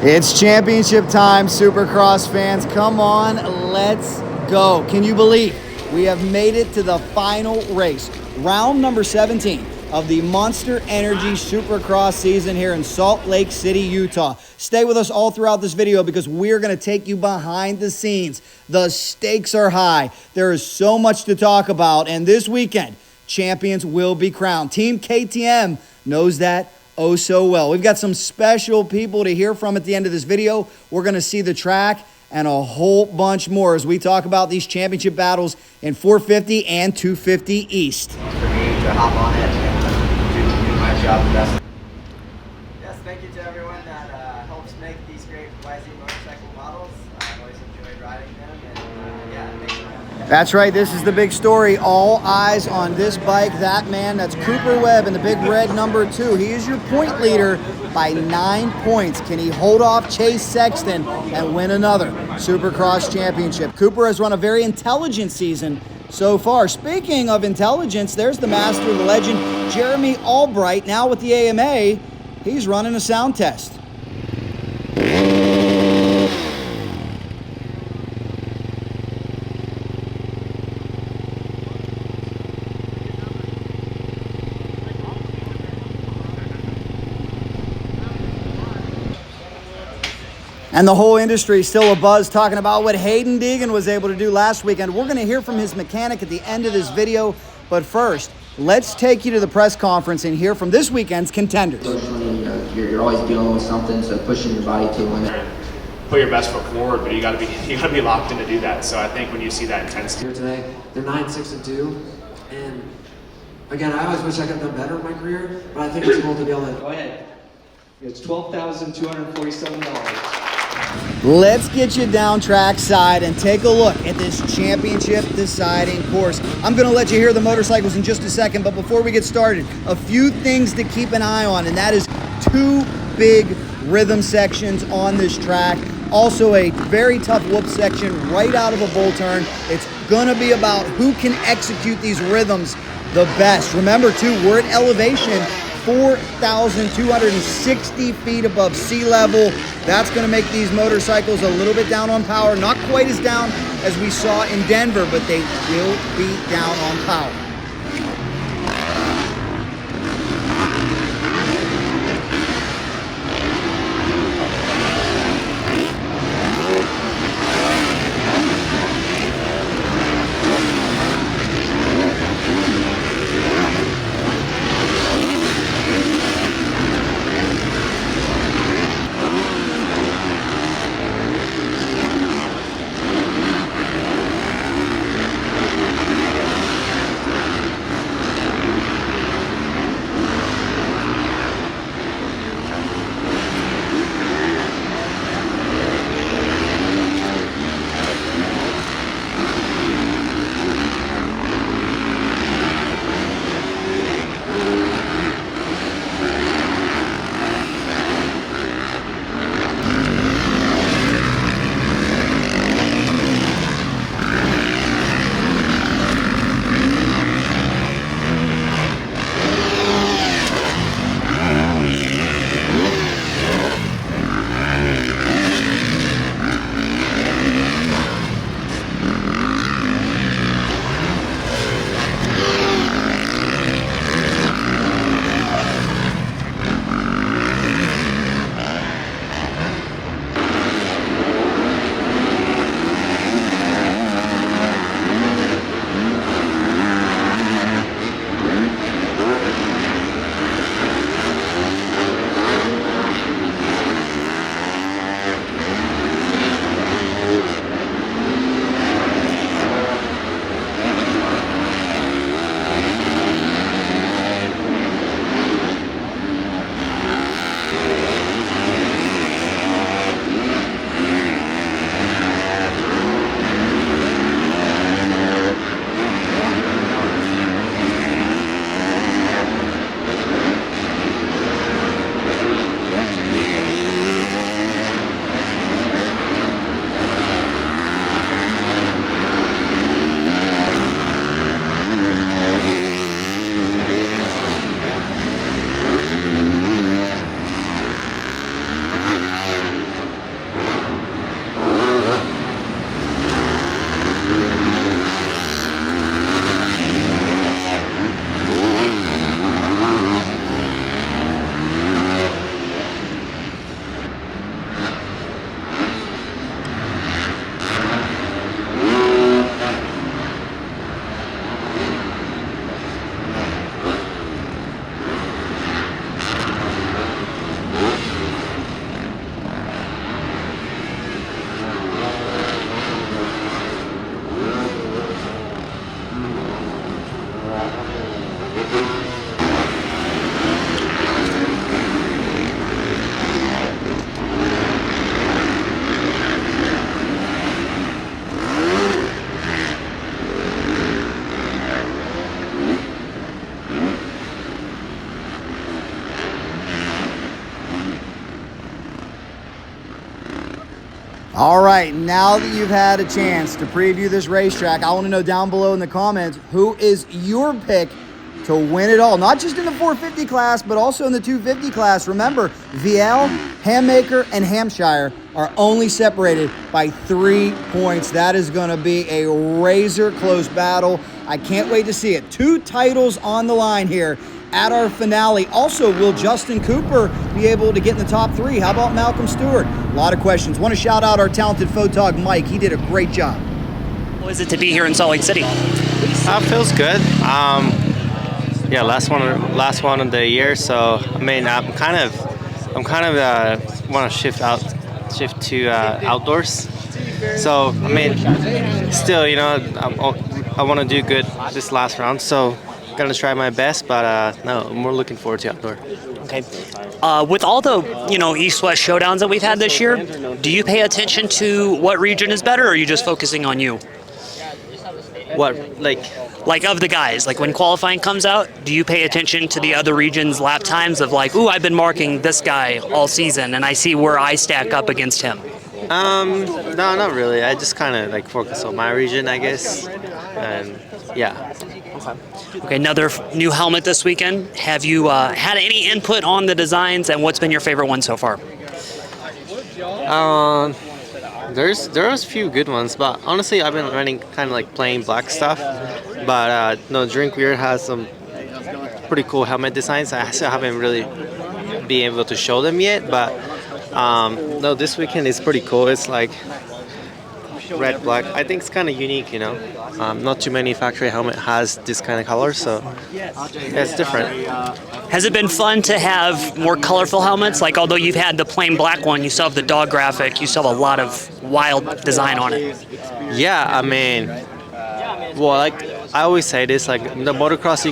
It's championship time, Supercross fans. Come on, let's go. Can you believe we have made it to the final race, round number 17 of the Monster Energy Supercross season here in Salt Lake City, Utah. Stay with us all throughout this video because we're going to take you behind the scenes. The stakes are high. There is so much to talk about, and this weekend, champions will be crowned. Team KTM knows that oh so well. We've got some special people to hear from at the end of this video. We're going to see the track and a whole bunch more as we talk about these championship battles in 450 and 250 East. For me to hop on it and do my job the best. Yes, thank you to everyone that helps make these great YZ motorcycle models. I've always enjoyed riding them, and yeah, thanks for having me. That's right, this is the big story. All eyes on this bike. That man, that's Cooper Webb in the big red number 2. He is your point leader by 9 points. Can he hold off Chase Sexton and win another Supercross championship? Cooper has run a very intelligent season so far. Speaking of intelligence, there's the master, the legend, Jeremy Albright, now with the AMA. He's running a sound test. And the whole industry is still abuzz talking about what Haiden Deegan was able to do last weekend. We're going to hear from his mechanic at the end of this video. But first, let's take you to the press conference and hear from this weekend's contenders. You're always dealing with something, so pushing your body to win. Put your best foot forward, but you got to be locked in to do that. So I think when you see that intensity here today, they're 9-6-2, and again, I always wish I could have done better in my career, but I think it's cool to be able to. Go ahead. It's $12,247. Let's get you down trackside and take a look at this championship deciding course. I'm going to let you hear the motorcycles in just a second, but before we get started, a few things to keep an eye on, and that is 2 big rhythm sections on this track. Also a very tough whoop section right out of a bull turn. It's going to be about who can execute these rhythms the best. Remember too, we're at elevation 4,260 feet above sea level. That's going to make these motorcycles a little bit down on power. Not quite as down as we saw in Denver, but they will be down on power. All right, now that you've had a chance to preview this racetrack, I want to know down below in the comments, who is your pick to win it all? Not just in the 450 class, but also in the 250 class. Remember, VL, Hammaker, and Hampshire are only separated by 3 points. That is going to be a razor-close battle. I can't wait to see it. 2 titles on the line here at our finale. Also, will Justin Cooper be able to get in the top 3? How about Malcolm Stewart? A lot of questions. Want to shout out our talented photog, Mike. He did a great job. How is it to be here in Salt Lake City? Feels good. Yeah, last one of the year. So I mean, I'm kind of want to shift to outdoors. So I mean, still, you know, I want to do good this last round. So gonna try my best, but no, I'm more looking forward to outdoor. Okay. With all the, you know, East-West showdowns that we've had this year, do you pay attention to what region is better, or are you just focusing on you? What, like of the guys, like when qualifying comes out, do you pay attention to the other region's lap times of like, ooh, I've been marking this guy all season and I see where I stack up against him? No, not really. I just kind of like focus on my region, I guess, and yeah. Okay, another new helmet this weekend. Have you had any input on the designs, and what's been your favorite one so far? There was a few good ones, but honestly, I've been running kind of like plain black stuff. But no, Drink Weird has some pretty cool helmet designs. I still haven't really been able to show them yet, but no, this weekend is pretty cool. It's like red, black. I think it's kind of unique, you know. Not too many factory helmet has this kind of color, so yeah, it's different. Has it been fun to have more colorful helmets? Like, although you've had the plain black one, you still have the dog graphic, you still have a lot of wild design on it. Yeah, I mean, well, like I always say this, like the motocross,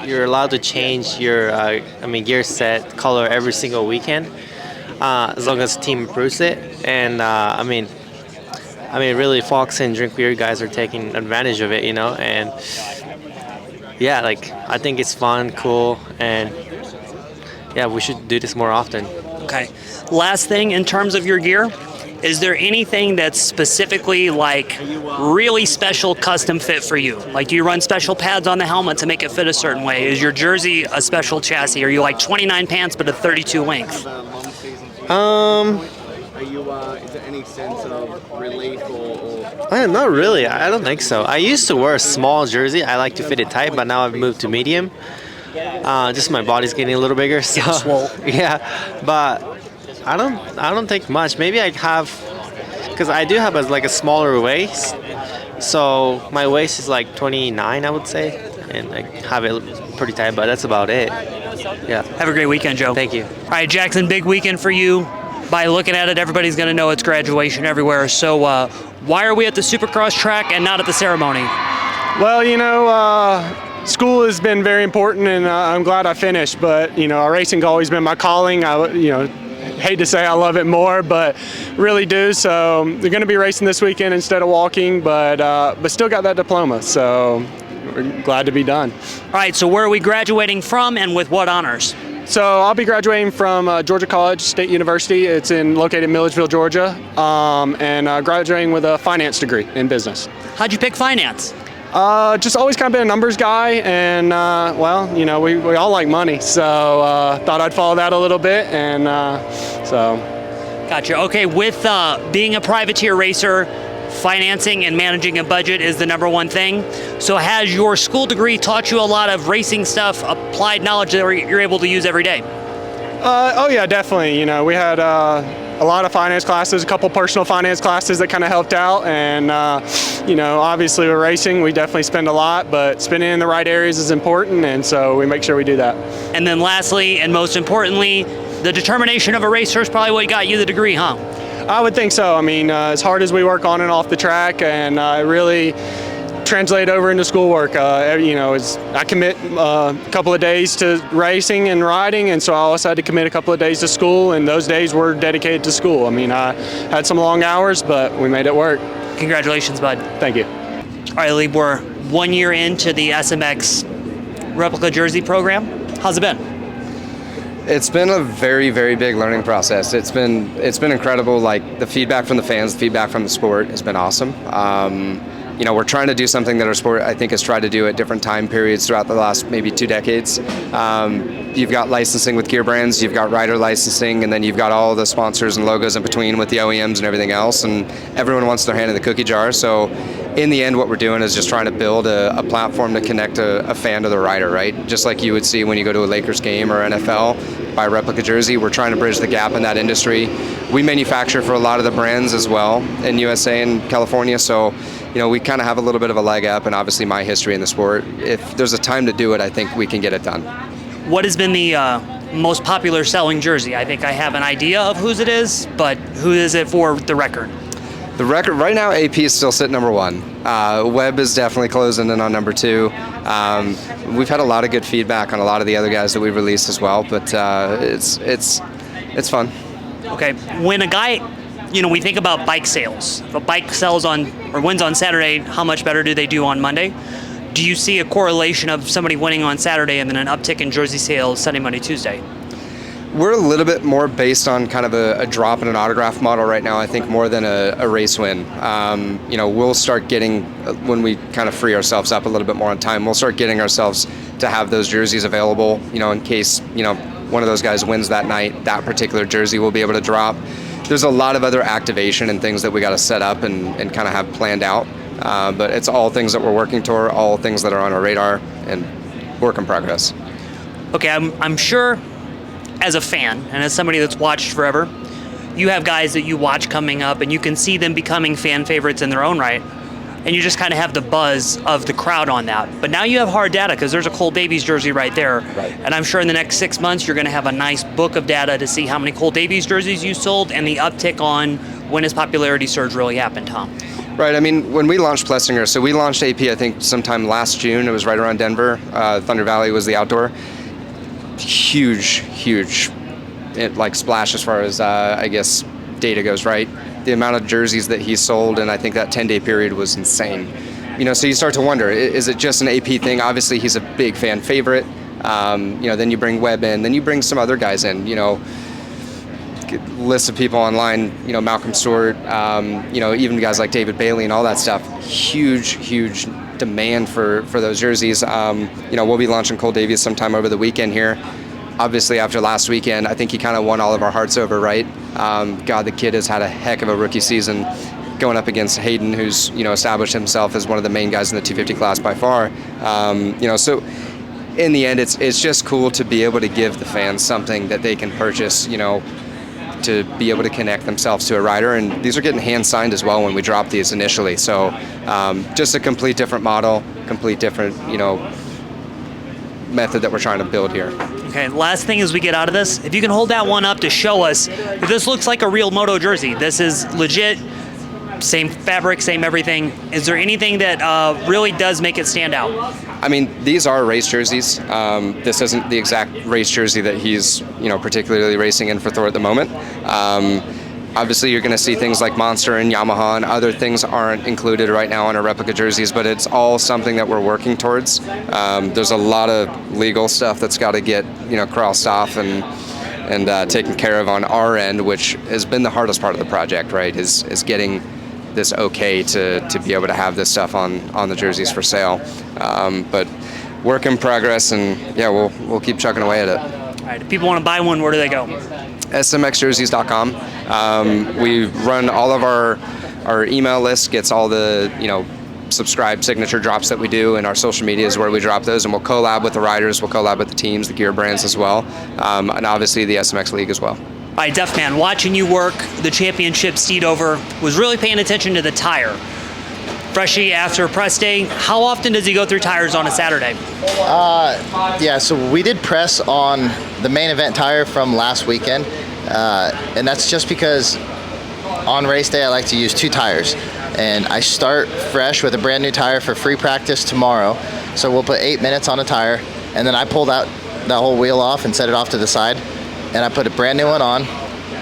you're allowed to change your, gear set color every single weekend, as long as the team approves it. And I mean, really, Fox and Drink Weird guys are taking advantage of it, you know, and yeah, like I think it's fun, cool, and yeah, we should do this more often. Okay. Last thing, in terms of your gear, is there anything that's specifically like really special custom fit for you? Like, do you run special pads on the helmet to make it fit a certain way? Is your jersey a special chassis? Are you like 29 pants but a 32 length? Is there any sense of relief or? Not really. I don't think so. I used to wear a small jersey. I like to fit it tight, but now I've moved to medium. Just my body's getting a little bigger, so yeah. But I don't think much. Maybe I have, because I do have a smaller waist. So my waist is like 29, I would say, and I have it pretty tight. But that's about it. Yeah. Have a great weekend, Joe. Thank you. All right, Jackson, big weekend for you. By looking at it, everybody's going to know it's graduation everywhere. So why are we at the Supercross track and not at the ceremony? Well, you know, school has been very important, and I'm glad I finished. But, you know, racing's always been my calling. Hate to say I love it more, but really do. So they're going to be racing this weekend instead of walking, but still got that diploma. So we're glad to be done. All right, so where are we graduating from and with what honors? So I'll be graduating from Georgia College State University. It's located in Milledgeville, Georgia, and graduating with a finance degree in business. How'd you pick finance? Just always kind of been a numbers guy, and well, you know, we all like money, so thought I'd follow that a little bit, and so. Gotcha. Okay, with being a privateer racer, financing and managing a budget is the #1 thing. So has your school degree taught you a lot of racing stuff, applied knowledge that you're able to use every day? Oh yeah, definitely. You know, we had a lot of finance classes, a couple personal finance classes that kind of helped out, and you know, obviously with racing, we definitely spend a lot, but spending in the right areas is important, and so we make sure we do that. And then lastly, and most importantly, the determination of a racer is probably what got you the degree, huh? I would think so. I mean, as hard as we work on and off the track, and really translate over into schoolwork. You know, I commit a couple of days to racing and riding, and so I also had to commit a couple of days to school, and those days were dedicated to school. I mean, I had some long hours, but we made it work. Congratulations, bud. Thank you. All right, Leib, we're 1 year into the SMX Replica Jersey program. How's it been? It's been a very, very big learning process. It's been incredible. Like the feedback from the fans, the feedback from the sport has been awesome. We're trying to do something that our sport, I think, has tried to do at different time periods throughout the last maybe 2 decades. You've got licensing with gear brands, you've got rider licensing, and then you've got all the sponsors and logos in between with the OEMs and everything else, and everyone wants their hand in the cookie jar. So in the end, what we're doing is just trying to build a platform to connect a fan to the rider, right? Just like you would see when you go to a Lakers game or NFL, buy a Replica jersey. We're trying to bridge the gap in that industry. We manufacture for a lot of the brands as well in USA and California, so we kind of have a little bit of a leg up, and obviously my history in the sport. If there's a time to do it, I think we can get it done. What has been the most popular selling jersey? I think I have an idea of whose it is, but who is it for the record? The record right now, AP is still sitting number 1. Weeb is definitely closing in on number 2. We've had a lot of good feedback on a lot of the other guys that we've released as well, but it's fun. Okay, when a guy, we think about bike sales. If a bike sells or wins on Saturday, how much better do they do on Monday? Do you see a correlation of somebody winning on Saturday and then an uptick in jersey sales Sunday, Monday, Tuesday? We're a little bit more based on kind of a drop in an autograph model right now, I think, more than a race win. We'll start getting, when we kind of free ourselves up a little bit more on time, we'll start getting ourselves to have those jerseys available, in case, one of those guys wins that night, that particular jersey will be able to drop. There's a lot of other activation and things that we got to set up and kind of have planned out. But it's all things that we're working toward, all things that are on our radar, and work in progress. Okay, I'm sure as a fan and as somebody that's watched forever, you have guys that you watch coming up and you can see them becoming fan favorites in their own right, and you just kind of have the buzz of the crowd on that. But now you have hard data because there's a Cole Davies jersey right there. Right. And I'm sure in the next 6 months you're going to have a nice book of data to see how many Cole Davies jerseys you sold and the uptick on when his popularity surge really happened, huh? Right. I mean, when we launched Plessinger, so we launched AP, I think, sometime last June. It was right around Denver. Thunder Valley was the outdoor. Huge, splash as far as, data goes, right? The amount of jerseys that he sold, and I think that 10-day period was insane. So you start to wonder, is it just an AP thing? Obviously, he's a big fan favorite. Then you bring Weeb in, then you bring some other guys in, list of people online, Malcolm Stewart, even guys like David Bailey and all that stuff. Huge demand for those jerseys. We'll be launching Cole Davies sometime over the weekend here. Obviously, after last weekend, I think he kind of won all of our hearts over, right? God, the kid has had a heck of a rookie season going up against Haiden, who's, established himself as one of the main guys in the 250 class by far. So in the end, it's just cool to be able to give the fans something that they can purchase, to be able to connect themselves to a rider, and these are getting hand signed as well when we drop these initially. So just a complete different model, complete different method that we're trying to build here. Okay, last thing as we get out of this, if you can hold that one up to show us that this looks like a real moto jersey. This is legit, same fabric, same everything. Is there anything that really does make it stand out? I mean, these are race jerseys. This isn't the exact race jersey that he's, particularly racing in for Thor at the moment. Obviously, you're going to see things like Monster and Yamaha, and other things aren't included right now on our Replica jerseys, but it's all something that we're working towards. There's a lot of legal stuff that's got to get, crossed off and taken care of on our end, which has been the hardest part of the project, right, is getting this okay to be able to have this stuff on the jerseys for sale. But work in progress, and yeah, we'll keep chugging away at it. All right, if people want to buy one, where do they go? smxjerseys.com. We run all of our email list, gets all the subscribe signature drops that we do, and our social media is where we drop those, and we'll collab with the riders, we'll collab with the teams, the gear brands as well, and obviously the SMX League as well. All right, Duff man, watching you work the championship steed over, was really paying attention to the tire. Freshie after press day, how often does he go through tires on a Saturday? Yeah, so we did press on the main event tire from last weekend, and that's just because on race day I like to use 2 tires, and I start fresh with a brand new tire for free practice tomorrow. So we'll put 8 minutes on a tire, and then I pulled out that whole wheel off and set it off to the side, and I put a brand new one on,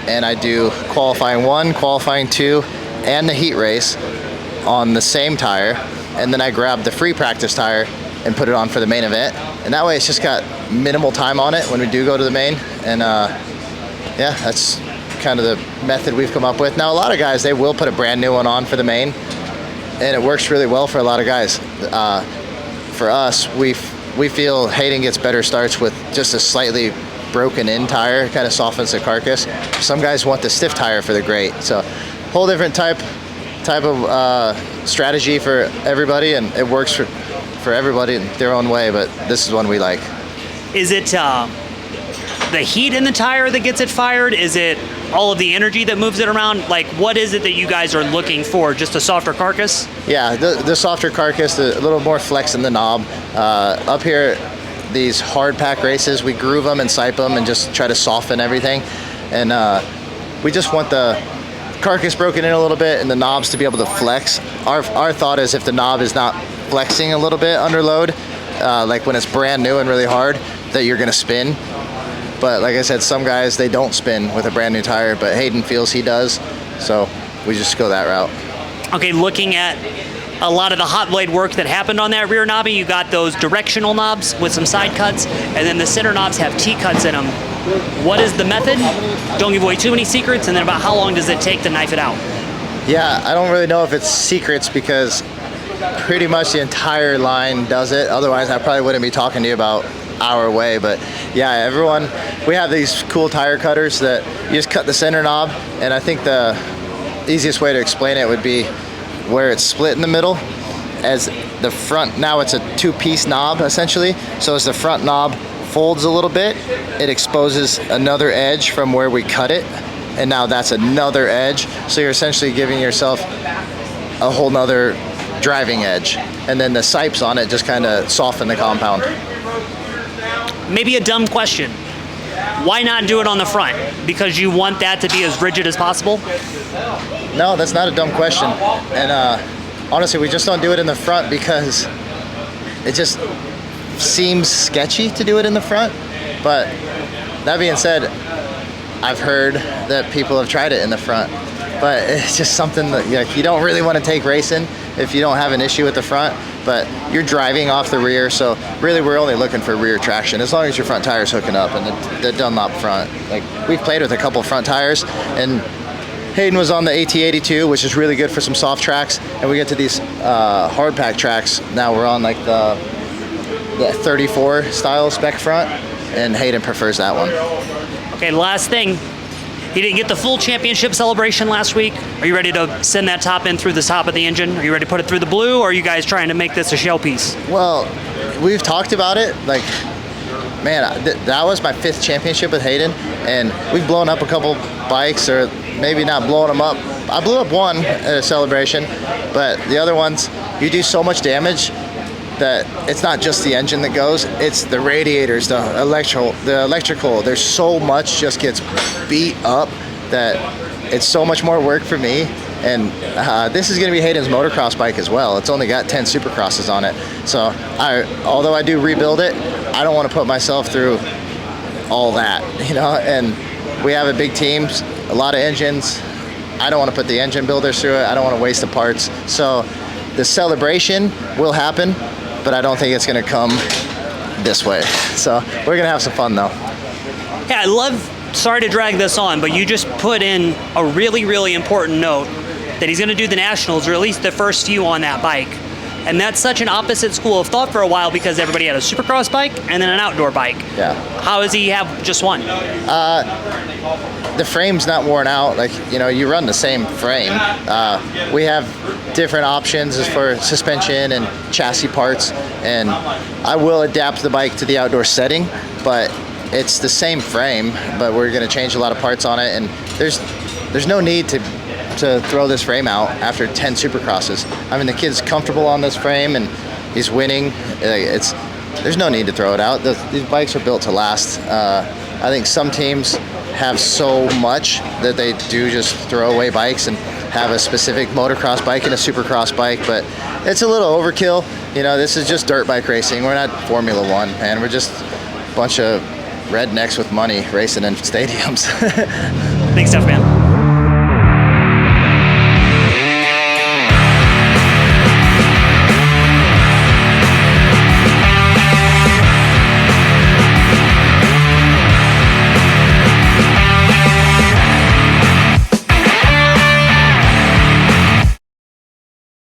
and I do qualifying 1, qualifying 2, and the heat race on the same tire, and then I grab the free practice tire and put it on for the main event, and that way it's just got minimal time on it when we do go to the main, And yeah, that's kind of the method we've come up with. Now, a lot of guys, they will put a brand new one on for the main, and it works really well for a lot of guys. For us, we feel Haiden gets better starts with just a slightly broken in tire, kind of softens the carcass. Some guys want the stiff tire for the great. So whole different type of strategy for everybody, and it works for everybody in their own way, but this is one we like. Is it the heat in the tire that gets it fired? Is it all of the energy that moves it around? Like, what is it that you guys are looking for? Just a softer carcass? Yeah, the softer carcass, a little more flex in the knob. Up here, these hard pack races, we groove them and sipe them and just try to soften everything. And we just want the carcass broken in a little bit and the knobs to be able to flex. Our thought is if the knob is not flexing a little bit under load, like when it's brand new and really hard, that you're gonna spin. But like I said, some guys, they don't spin with a brand new tire, but Haiden feels he does, so we just go that route. Okay, looking at a lot of the hot blade work that happened on that rear knobby, you got those directional knobs with some side cuts, and then the center knobs have T-cuts in them. What is the method? Don't give away too many secrets, and then about how long does it take to knife it out? Yeah, I don't really know if it's secrets because pretty much the entire line does it. Otherwise, I probably wouldn't be talking to you about our way. But yeah, everyone, we have these cool tire cutters that you just cut the center knob, and I think the easiest way to explain it would be where it's split in the middle. As the front, now it's a two-piece knob essentially, so as the front knob folds a little bit, it exposes another edge from where we cut it, and now that's another edge, so you're essentially giving yourself a whole nother driving edge, and then the sipes on it just kind of soften the compound. Maybe a dumb question. Why not do it on the front? Because you want that to be as rigid as possible? No, that's not a dumb question. And honestly, we just don't do it in the front because it just seems sketchy to do it in the front. But that being said, I've heard that people have tried it in the front. But it's just something that you don't really want to take racing if you don't have an issue with the front. But you're driving off the rear, so really we're only looking for rear traction as long as your front tire's hooking up and the Dunlop front. Like, we've played with a couple front tires, and Haiden was on the AT82, which is really good for some soft tracks, and we get to these hard pack tracks. Now we're on like the 34 style spec front, and Haiden prefers that one. Okay, last thing. He didn't get the full championship celebration last week. Are you ready to send that top in through the top of the engine? Are you ready to put it through the blue, or are you guys trying to make this a shell piece? Well, we've talked about it. Like, man, that was my 5th championship with Haiden, and we've blown up a couple bikes, or maybe not blowing them up. I blew up one at a celebration, but the other ones, you do so much damage that it's not just the engine that goes, it's the radiators, the electrical. There's so much just gets beat up that it's so much more work for me. And this is going to be Hayden's motocross bike as well. It's only got 10 supercrosses on it. So although I do rebuild it, I don't want to put myself through all that, you know. And we have a big team, a lot of engines. I don't want to put the engine builders through it. I don't want to waste the parts. So the celebration will happen, but I don't think it's going to come this way. So we're going to have some fun though. Yeah, sorry to drag this on, but you just put in a really, really important note that he's going to do the Nationals, or at least the first few on that bike. And that's such an opposite school of thought for a while, because everybody had a supercross bike and then an outdoor bike. Yeah. How does he have just one? The frame's not worn out. Like, you know, you run the same frame. We have different options as for suspension and chassis parts, and I will adapt the bike to the outdoor setting, but it's the same frame, but we're going to change a lot of parts on it, and there's no need to throw this frame out after 10 supercrosses. I mean, the kid's comfortable on this frame and he's winning. There's no need to throw it out. These bikes are built to last. I think some teams have so much that they do just throw away bikes and have a specific motocross bike and a supercross bike, but it's a little overkill. You know, this is just dirt bike racing. We're not Formula One, man. We're just a bunch of rednecks with money racing in stadiums. Thanks, Duff, man.